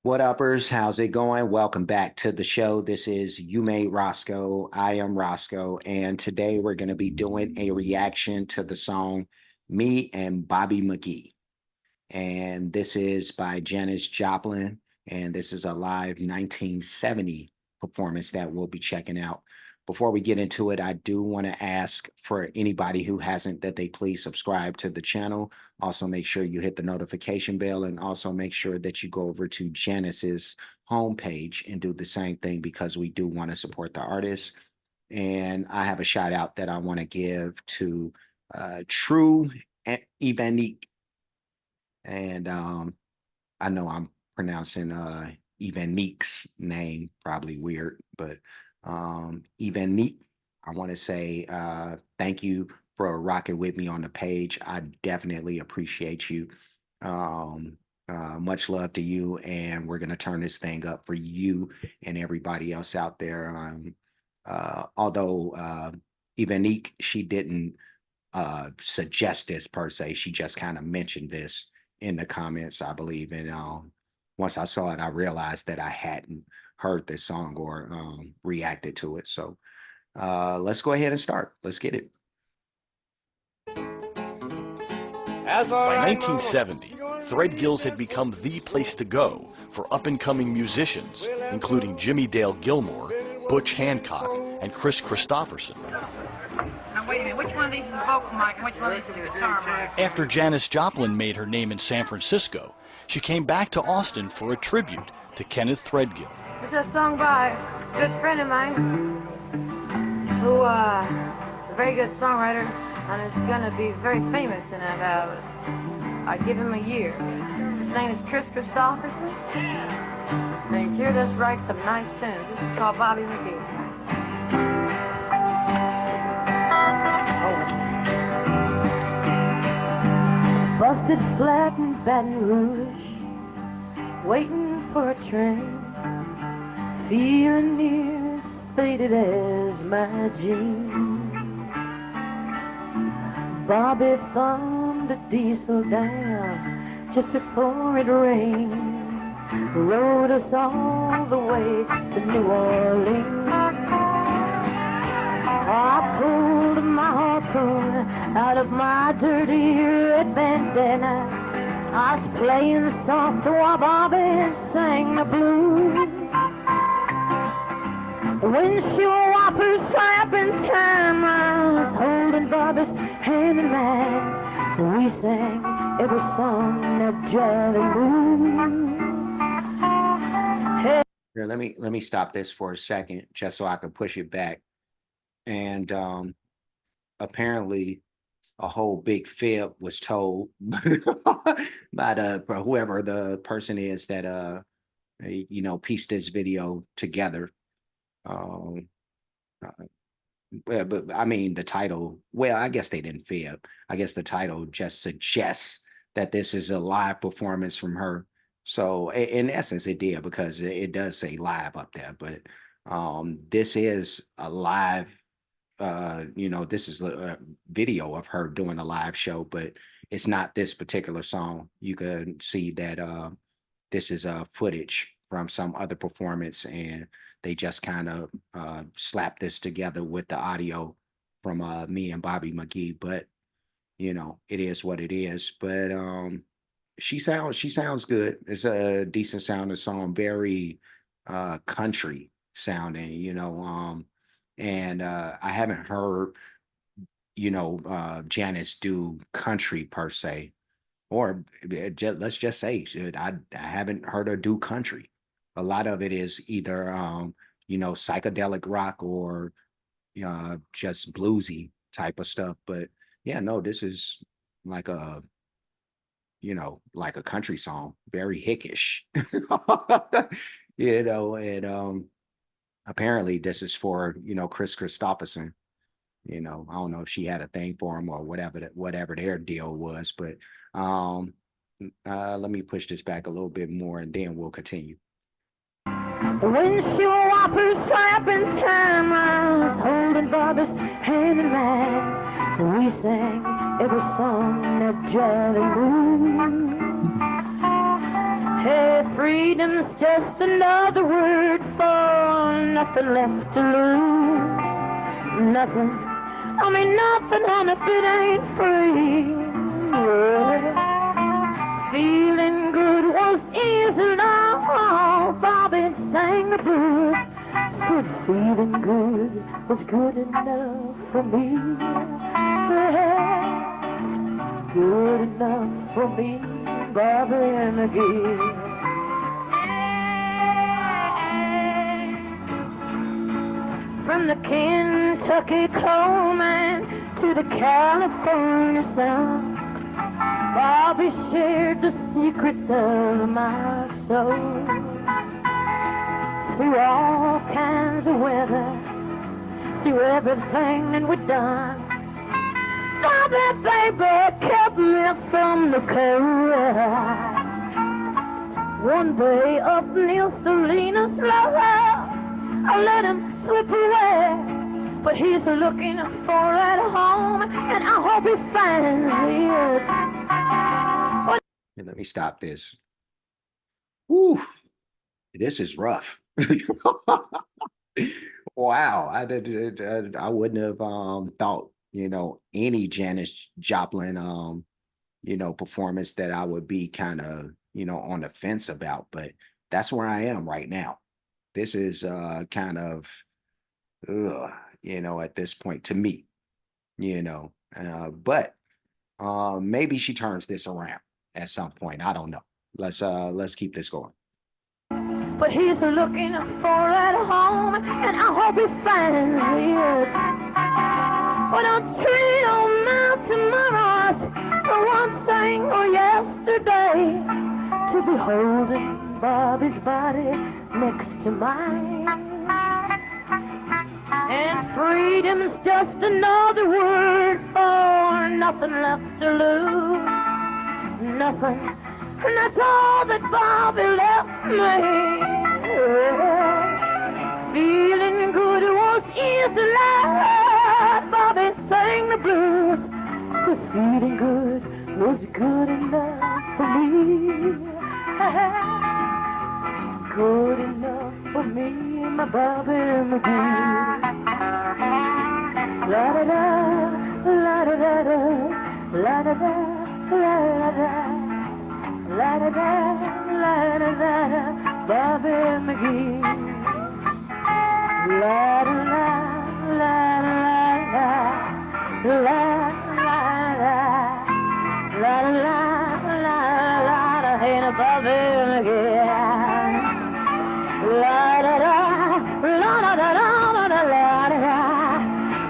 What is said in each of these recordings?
What uppers? How's it going? Welcome back to the show. This is You Made Roscoe. I am Roscoe, and today we're going to be doing a reaction to the song Me and Bobby McGee. And this is by Janis Joplin, and this is a live 1970 performance that we'll be checking out. Before we get into it, I do want to ask for anybody who hasn't that they please subscribe to the channel. Also, make sure you hit the notification bell and also make sure that you go over to Janice's homepage and do the same thing because we do want to support the artist. And I have a shout out that I want to give to True Evanique. And I know I'm pronouncing Evanique's name probably weird, but Evanique, I want to say thank you for rocking with me on the page. I definitely appreciate you. Much love to you, and we're gonna turn this thing up for you and everybody else out there. Although Evanique, she didn't suggest this per se, she just kind of mentioned this in the comments, I believe. And once I saw it, I realized that I hadn't heard this song or reacted to it. So let's go ahead and start. Let's get it. By 1970, Threadgill's had become the place to go for up-and-coming musicians, including Jimmy Dale Gilmore, Butch Hancock, and Chris Christopherson. Now wait a minute, which one of these is the vocal mic and which one of these is the guitar mic? After Janis Joplin made her name in San Francisco, she came back to Austin for a tribute to Kenneth Threadgill. It's a song by a good friend of mine who is a very good songwriter and is going to be very famous in about, I'd give him a year. His name is Chris Christopherson. And he's heard us write some nice tunes. This is called Bobby McGee. Busted flat in Baton Rouge, waiting for a train, feeling near as faded as my jeans. Bobby thumbed a diesel down just before it rained, rode us all the way to New Orleans. I pulled my harpoon out of my dirty red bandana. I was playing soft while Bobby sang the blues. Windshield wipers slapping time, I was holding Bobby's hand in mine. We sang every song that Jelly moved. Hey. Here, let me stop this for a second just so I can push it back. And apparently a whole big fib was told by whoever the person is that pieced this video together. But I mean the title, well, I guess they didn't fib. I guess the title just suggests that this is a live performance from her. So in essence it did, because it does say live up there. But this is a live, this is a video of her doing a live show, but it's not this particular song. You can see that this is footage from some other performance, and they just kind of slapped this together with the audio from me and Bobby McGee. But it is what it is. But she sounds good. It's a decent sounding song, very country sounding, and I haven't heard Janis do country per se, or let's just say I haven't heard her do country. A lot of it is either psychedelic rock or just bluesy type of stuff. But yeah, no, this is like a country song, very hickish. And apparently this is for Chris Christopherson. I don't know if she had a thing for him or whatever their deal was. But let me push this back a little bit more and then we'll continue. Windshield wipers slapping time, I was holding Bobby's hand in mine. We sang every song that Jelly moved. Hey, freedom's just another word for nothing left to lose. Nothing, I mean nothing, honey, if it ain't free. Feeling good was easy now. Bobby sang the blues. Said feeling good was good enough for me. Good enough for me, Bobby and McGee. From the Kentucky coal mine to the California sun, Bobby shared the secrets of my soul. Through all kinds of weather, through everything that we've done, Bobby, baby, kept me from the cold. One day up near Salinas, Love, I let him slip away, but he's looking for at home, and I hope he finds it. And let me stop this. Whew, this is rough. Wow, I wouldn't have thought, any Janis Joplin performance that I would be kind of, on the fence about, but that's where I am right now. This is kind of at this point to me, but maybe she turns this around at some point. I don't know. Let's keep this going. But he's looking for at home, and I hope he finds it. But a tree on Mount tomorrows, the one sang yesterday, to be holding Bobby's body next to mine. And freedom's just another word for nothing left to lose. Nothing, and that's all that Bobby left me. Feeling good was easy, like Bobby sang the blues. So feeling good was good enough for me. Good enough for me, my Bobby McGee. La da da, la da da da, la da da, la da da, la da da, la da da, Bobby McGee. La da la, la da la, la la la, la da la, la la, hey, Bobby McGee. La da da, la da da da, la da la da,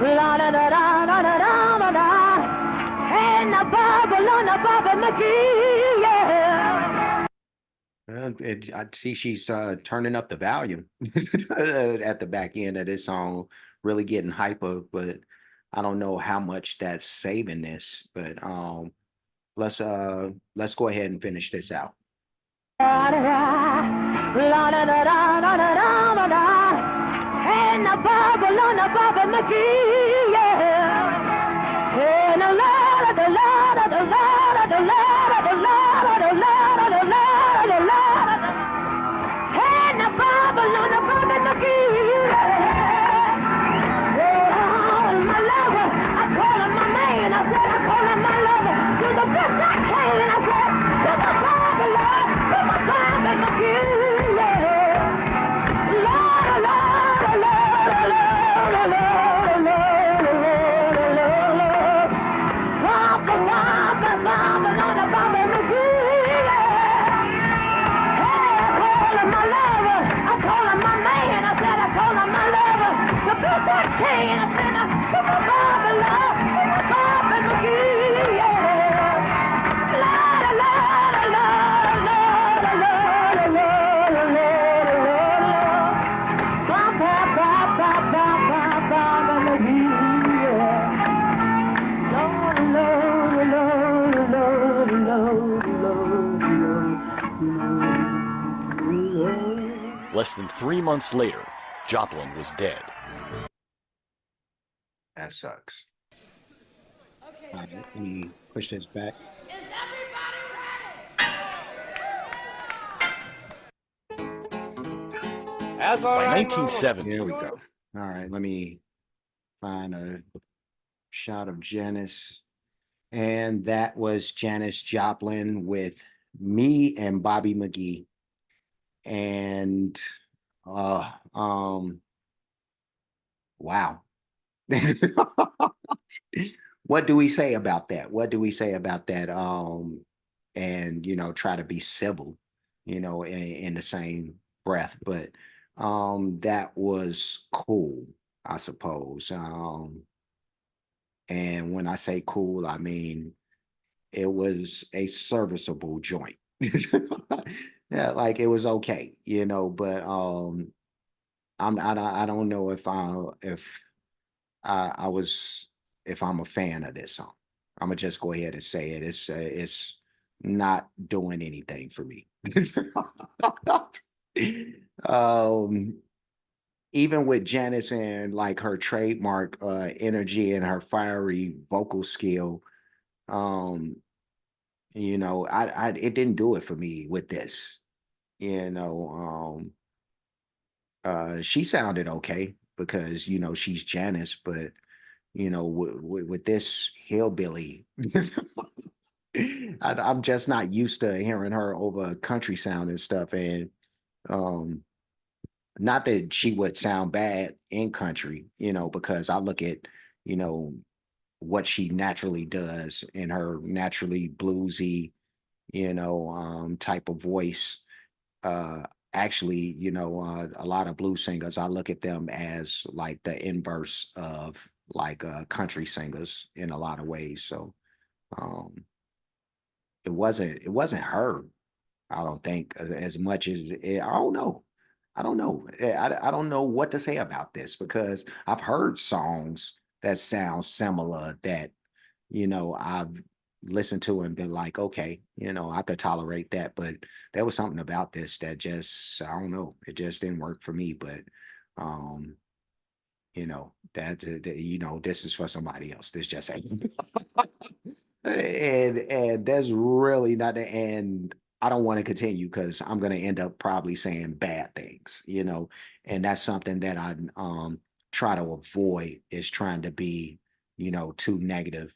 la da da da, la da da da. Hey, na Bobby McGee, yeah. I see she's turning up the volume at the back end of this song, really getting hyper, but I don't know how much that's saving this. But let's go ahead and finish this out. La da da da da da da da da. Hey, na Bobby McGee, yeah. Hey, na la da da la da da la da da la da da la da da la da da la da da la. Hey, na Bobby McGee, yeah. Oh, my lover, I call him my man. I said I call him my lover. Do the best I can. I said, to my Bobby love. Bobby McGee, yeah. La la la la la la la la la la. Bobby McGee, yeah. Hey, I call him my lover. I call him my man. I said I call him my lover. The best I can. I said I'm a Bobby love. Bobby McGee, yeah. La la la la la. Less than 3 months later, Joplin was dead. That sucks. All right, let me push this back. Is everybody ready? By 1970, Here we go. All right, let me find a shot of Janis. And that was Janis Joplin with Me and Bobby McGee. And wow. What do we say about that? What do we say about that? And try to be civil, in the same breath. But that was cool, I suppose. And when I say cool, I mean it was a serviceable joint. Yeah, like it was okay, but I don't know I was if I'm a fan of this song. I'm gonna just go ahead and say it. It's not doing anything for me. um, Even with Janice and like her trademark energy and her fiery vocal skill, um, I it didn't do it for me with this. You know, she sounded okay because she's Janice, but with this hillbilly, I'm just not used to hearing her over country sound and stuff. And um, not that she would sound bad in country, because I look at you know what she naturally does in her naturally bluesy, type of voice. uh Actually, a lot of blues singers, I look at them as like the inverse of like country singers in a lot of ways. So um it wasn't her, I don't think, as much as I don't know. I don't know what to say about this because I've heard songs that sound similar that I've listened to and been like, okay, I could tolerate that, but there was something about this that just, I don't know, it just didn't work for me. But um, this is for somebody else. This just ain't. And there's really nothing, and I don't want to continue because I'm going to end up probably saying bad things, and that's something that I try to avoid, is trying to be too negative,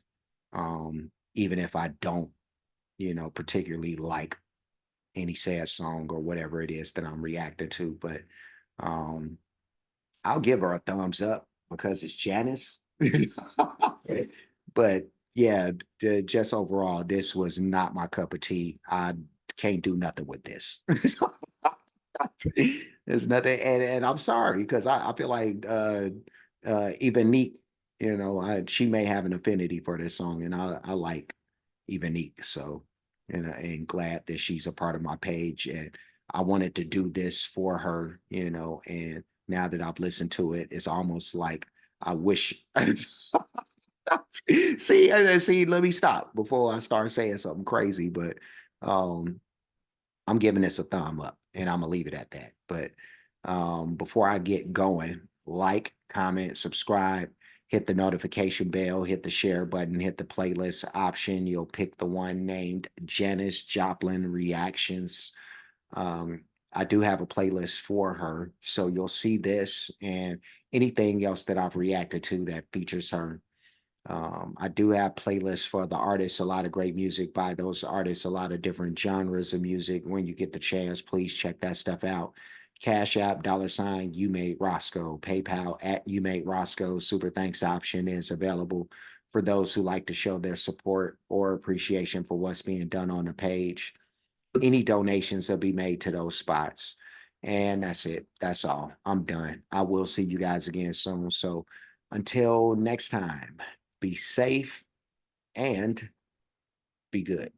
even if I don't particularly like any sad song or whatever it is that I'm reacting to. But um I'll give her a thumbs up because it's Janice. But yeah, just overall, this was not my cup of tea. I can't do nothing with this. There's nothing, and I'm sorry because I feel like even Neek, she may have an affinity for this song, and I like even Neek. So, and glad that she's a part of my page, and I wanted to do this for her, and now that I've listened to it, it's almost like I wish. See, let me stop before I start saying something crazy. But um, I'm giving this a thumb up, and I'm gonna leave it at that. But before I get going, like, comment, subscribe, hit the notification bell, hit the share button, hit the playlist option. You'll pick the one named Janis Joplin Reactions. Um, I do have a playlist for her, so you'll see this and anything else that I've reacted to that features her. I do have playlists for the artists, a lot of great music by those artists, a lot of different genres of music. When you get the chance, please check that stuff out. Cash App, $ you made Roscoe, PayPal at you made Roscoe. Super thanks option is available for those who like to show their support or appreciation for what's being done on the page. Any donations will be made to those spots. And that's it. That's all. I'm done. I will see you guys again soon. So until next time, be safe and be good.